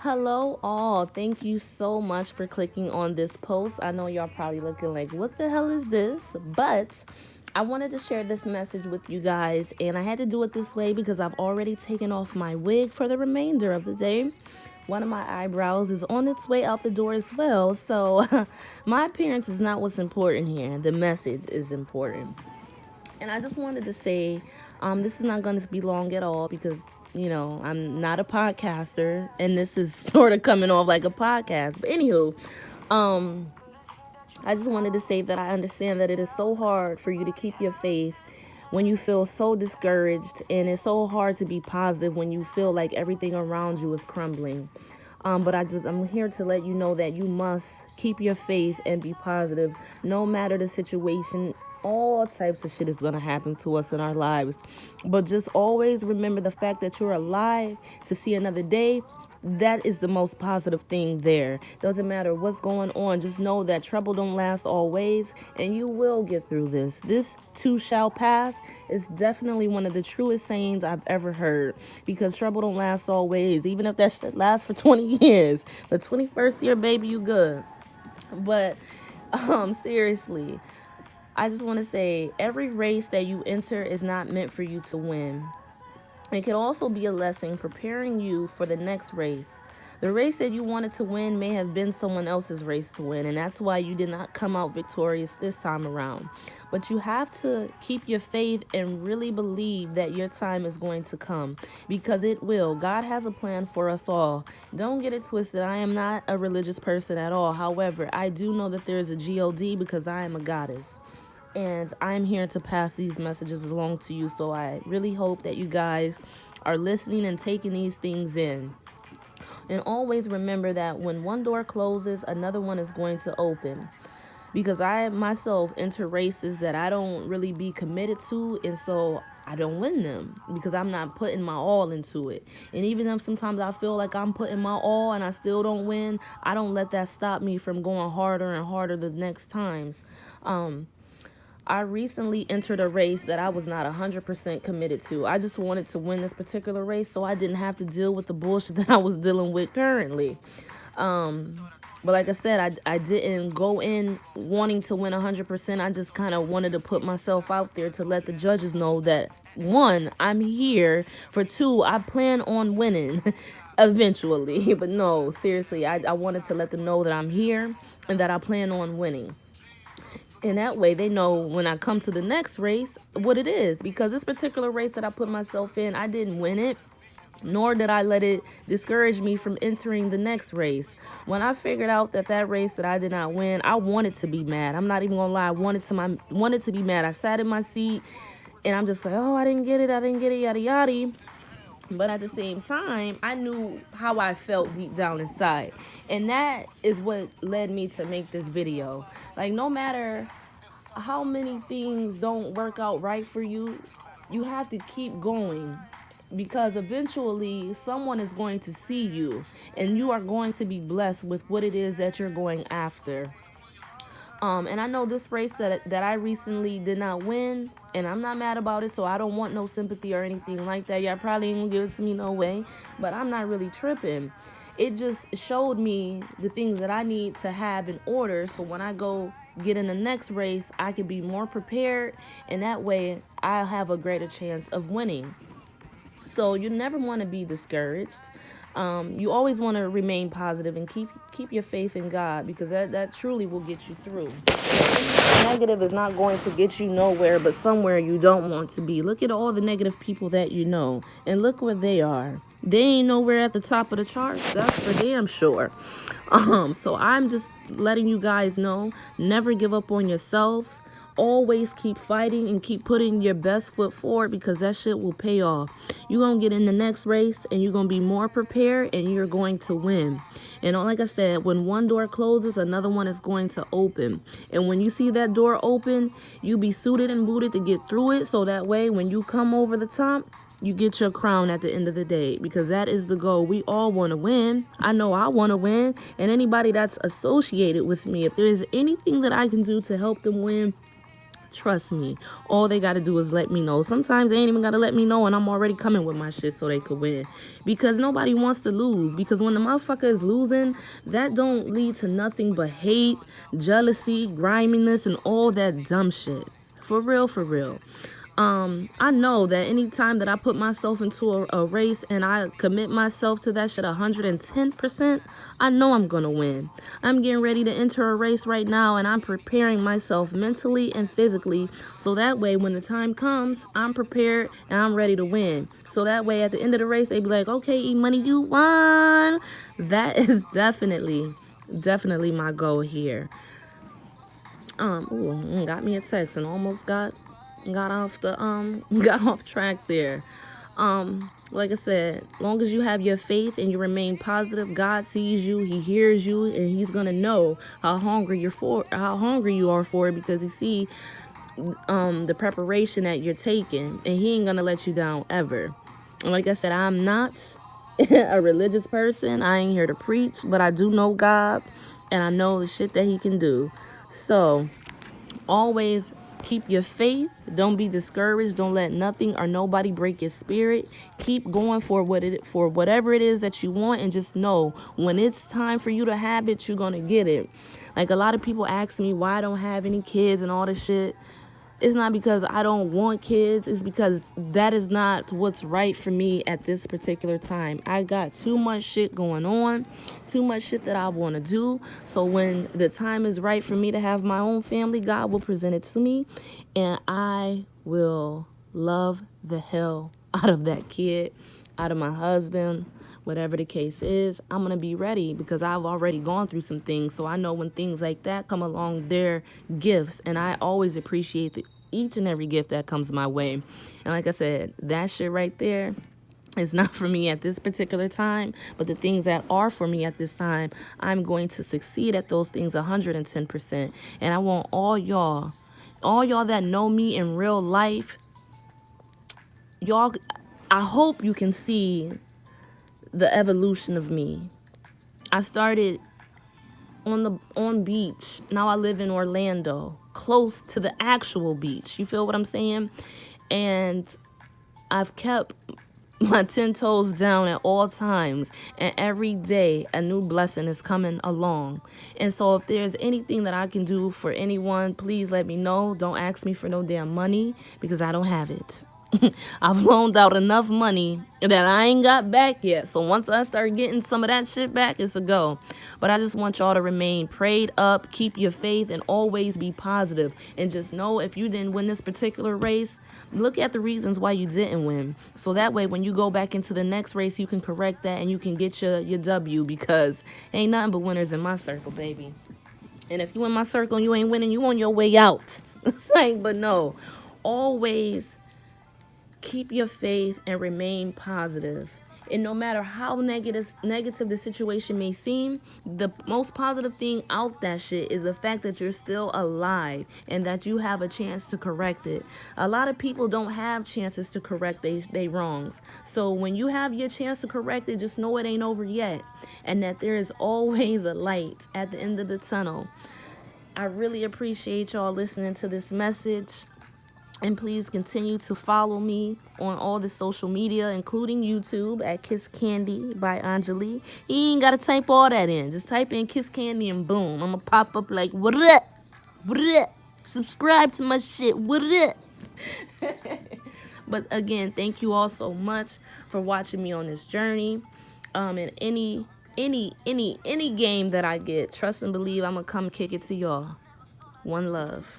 Hello all. Thank you so much for clicking on this post. I know y'all probably looking like, what the hell is this? But I wanted to share this message with you guys, and I had to do it this way because I've already taken off my wig for the remainder of the day. One of my eyebrows is on its way out the door as well. So my appearance is not what's important here. The message is important. And I just wanted to say, this is not going to be long at all because, I'm not a podcaster and this is sort of coming off like a podcast. But anywho, um, I just wanted to say that I understand that it is so hard for you to keep your faith when you feel so discouraged, and it's so hard to be positive when you feel like everything around you is crumbling. But I'm here to let you know that you must keep your faith and be positive no matter the situation. All types of shit is going to happen to us in our lives. But just always remember the fact that you're alive to see another day. That is the most positive thing there. Doesn't matter what's going on. Just know that trouble don't last always, and you will get through this. This too shall pass is definitely one of the truest sayings I've ever heard, because trouble don't last always. Even if that shit lasts for 20 years, the 21st year, baby, you good. But seriously, I just want to say every race that you enter is not meant for you to win. It could also be a lesson preparing you for the next race. The race that you wanted to win may have been someone else's race to win, and that's why you did not come out victorious this time around. But you have to keep your faith and really believe that your time is going to come, because it will. God has a plan for us all. Don't get it twisted. I am not a religious person at all. However, I do know that there is a God because I am a goddess. And I'm here to pass these messages along to you. So I really hope that you guys are listening and taking these things in. And always remember that when one door closes, another one is going to open. Because I myself enter races that I don't really be committed to, and so I don't win them because I'm not putting my all into it. And even if sometimes I feel like I'm putting my all and I still don't win, I don't let that stop me from going harder and harder the next times. I recently entered a race that I was not 100% committed to. I just wanted to win this particular race so I didn't have to deal with the bullshit that I was dealing with currently. But like I said, I didn't go in wanting to win 100%. I just kind of wanted to put myself out there to let the judges know that, one, I'm here. For two, I plan on winning eventually. But no, seriously, I wanted to let them know that I'm here and that I plan on winning. And that way they know when I come to the next race what it is. Because this particular race that I put myself in, I didn't win it, nor did I let it discourage me from entering the next race. When I figured out that race that I did not win, I wanted to be mad. I'm not even gonna lie, I wanted to be mad. I sat in my seat and I'm just like, oh, I didn't get it, yada yada. But at the same time, I knew how I felt deep down inside. And that is what led me to make this video. Like, no matter how many things don't work out right for you, you have to keep going. Because eventually, someone is going to see you. And you are going to be blessed with what it is that you're going after. And I know this race that I recently did not win, and I'm not mad about it, so I don't want no sympathy or anything like that. Y'all probably ain't gonna give it to me no way, but I'm not really tripping. It just showed me the things that I need to have in order, so when I go get in the next race, I can be more prepared, and that way I'll have a greater chance of winning. So you never want to be discouraged. You always want to remain positive and keep your faith in God, because that truly will get you through. Negative is not going to get you nowhere but somewhere you don't want to be. Look at all the negative people that you know, and look where they are. They ain't nowhere at the top of the charts, that's for damn sure. So I'm just letting you guys know, never give up on yourselves. Always keep fighting and keep putting your best foot forward, because that shit will pay off. You're going to get in the next race and you're going to be more prepared and you're going to win. And like I said, when one door closes, another one is going to open. And when you see that door open, you be suited and booted to get through it. So that way, when you come over the top, you get your crown at the end of the day, because that is the goal. We all want to win. I know I want to win. And anybody that's associated with me, if there is anything that I can do to help them win, Trust me. All they got to do is let me know. Sometimes they ain't even got to let me know, and I'm already coming with my shit so they could win. Because nobody wants to lose. Because when the motherfucker is losing, that don't lead to nothing but hate, jealousy, griminess, and all that dumb shit. For real, for real. I know that anytime that I put myself into a race and I commit myself to that shit 110%, I know I'm gonna win. I'm getting ready to enter a race right now, and I'm preparing myself mentally and physically so that way when the time comes, I'm prepared and I'm ready to win. So that way at the end of the race, they be like, okay, E-Money, you won. That is definitely my goal here. Got me a text and almost got off the got off track there. Like I said, long as you have your faith and you remain positive, God sees you, He hears you, and He's gonna know how hungry you are for it, because He see the preparation that you're taking, and He ain't gonna let you down ever. And like I said, I'm not a religious person. I ain't here to preach, but I do know God, and I know the shit that He can do. So always keep your faith. Don't be discouraged. Don't let nothing or nobody break your spirit. Keep going for whatever it is that you want, and just know when it's time for you to have it, you're gonna get it. Like, a lot of people ask me why I don't have any kids and all this shit. It's not because I don't want kids. It's because that is not what's right for me at this particular time. I got too much shit going on, too much shit that I want to do. So when the time is right for me to have my own family, God will present it to me, and I will love the hell out of that kid, out of my husband, whatever the case is. I'm going to be ready because I've already gone through some things. So I know when things like that come along, they're gifts. And I always appreciate each and every gift that comes my way. And like I said, that shit right there is not for me at this particular time. But the things that are for me at this time, I'm going to succeed at those things 110%. And I want all y'all that know me in real life, y'all, I hope you can see the evolution of me. I started on beach. Now I live in Orlando, close to the actual beach. You feel what I'm saying? And I've kept my 10 toes down at all times, and every day a new blessing is coming along. And so if there's anything that I can do for anyone, please let me know. Don't ask me for no damn money, because I don't have it. I've loaned out enough money that I ain't got back yet. So once I start getting some of that shit back, it's a go. But I just want y'all to remain prayed up, keep your faith, and always be positive. And just know, if you didn't win this particular race, look at the reasons why you didn't win. So that way, when you go back into the next race, you can correct that and you can get your W, because ain't nothing but winners in my circle, baby. And if you in my circle and you ain't winning, you on your way out. But no, always keep your faith and remain positive. And no matter how negative the situation may seem, the most positive thing out that shit is the fact that you're still alive and that you have a chance to correct it. A lot of people don't have chances to correct they wrongs. So when you have your chance to correct it, just know it ain't over yet, and that there is always a light at the end of the tunnel. I really appreciate y'all listening to this message. And please continue to follow me on all the social media, including YouTube at Kiss Candy by Anjali. You ain't got to type all that in. Just type in Kiss Candy and boom. I'm going to pop up like, what up? What up? Subscribe to my shit. What up? But again, thank you all so much for watching me on this journey. And any game that I get, trust and believe, I'm going to come kick it to y'all. One love.